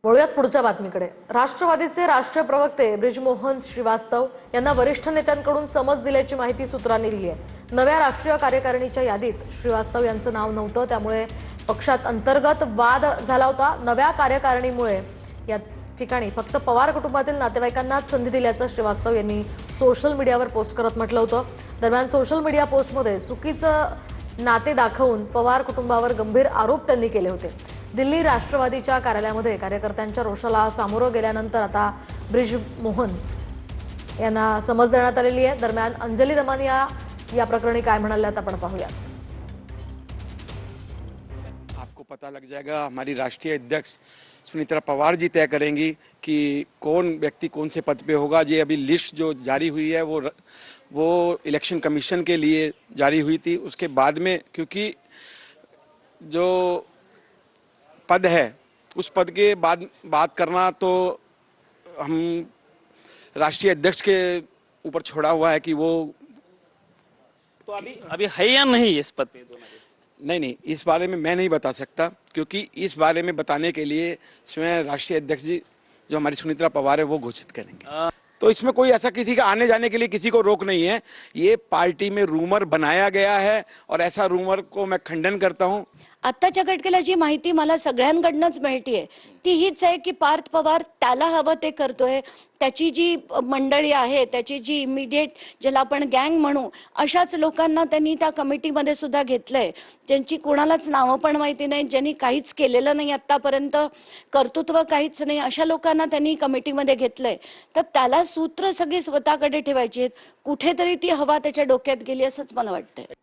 वळूयात पुढच्या बातमीकडे। राष्ट्रवादीचे राष्ट्रीय प्रवक्ते ब्रिजमोहन श्रीवास्तव यांना वरिष्ठ नेत्यांकडून समज दिल्याची माहिती सूत्रांनी दिली आहे। नव्या राष्ट्रीय कार्यकारिणीच्या यादीत श्रीवास्तव यांचं नाव नव्हतं, त्यामुळे पक्षात अंतर्गत वाद झाला होता। नव्या कार्यकारिणीमुळे या ठिकाणी फक्त पवार कुटुंबातील नातेवाईकांनाच संधी दिल्याचं श्रीवास्तव यांनी सोशल मीडियावर पोस्ट करत म्हटलं होतं। दरम्यान सोशल मीडिया पोस्टमध्ये चुकीचं नाते दाखवून पवार कुटुंबावर गंभीर आरोप त्यांनी केले होते। दिल्ली राष्ट्रवादीच्या कार्यालयामध्ये कार्यकर्त्यांच्या रोषाला सामोरं गेल्यानंतर आता ब्रिजमोहन यांना समज देण्यात आलेली आहे। दरम्यान अंजली दमानिया या प्रकरणी काय म्हणाल्यात आपण पाहूया। आपको पता लग जाएगा, हमारी राष्ट्रीय अध्यक्ष सुनीता पवार जी तय करेंगी कि कौन व्यक्ति कौन से पद पे होगा। ये अभी लिस्ट जो जारी हुई है वो इलेक्शन कमीशन के लिए जारी हुई थी। उसके बाद में क्योंकि जो पद है उस पद के बाद बात करना तो हम राष्ट्रीय अध्यक्ष के ऊपर छोड़ा हुआ है कि वो तो अभी है या नहीं इस पद पे दोनों। नहीं, इस बारे में मैं नहीं बता सकता, क्योंकि इस बारे में बताने के लिए स्वयं राष्ट्रीय अध्यक्ष जी जो हमारी सुनीता पवार है वो घोषित करेंगे। तो इसमें कोई ऐसा किसी का आने जाने के लिए किसी को रोक नहीं है। ये पार्टी में रूमर बनाया गया है और ऐसा रूमर को मैं खंडन करता हूं। आत्ताच्या घटकेला जी माहिती मला सगळ्यांकडूनच मिळतीये ती हीच आहे की पार्थ पवार त्याला हवं ते करतोय। त्याची जी मंडळी आहे, त्याची जी इमिडिएट ज्याला आपण गँग म्हणू, अशाच लोकांना त्यांनी त्या कमिटीमध्ये सुद्धा घेतलंय। त्यांची कोणालाच नावं पण माहिती नाही, ज्यांनी काहीच केलेलं नाही आतापर्यंत, कर्तृत्व काहीच नाही, अशा लोकांना त्यांनी कमिटीमध्ये घेतलंय। तर त्याला सूत्र सगळी स्वतःकडे ठेवायची आहेत। कुठेतरी ती हवा त्याच्या डोक्यात गेली असंच मला वाटतंय।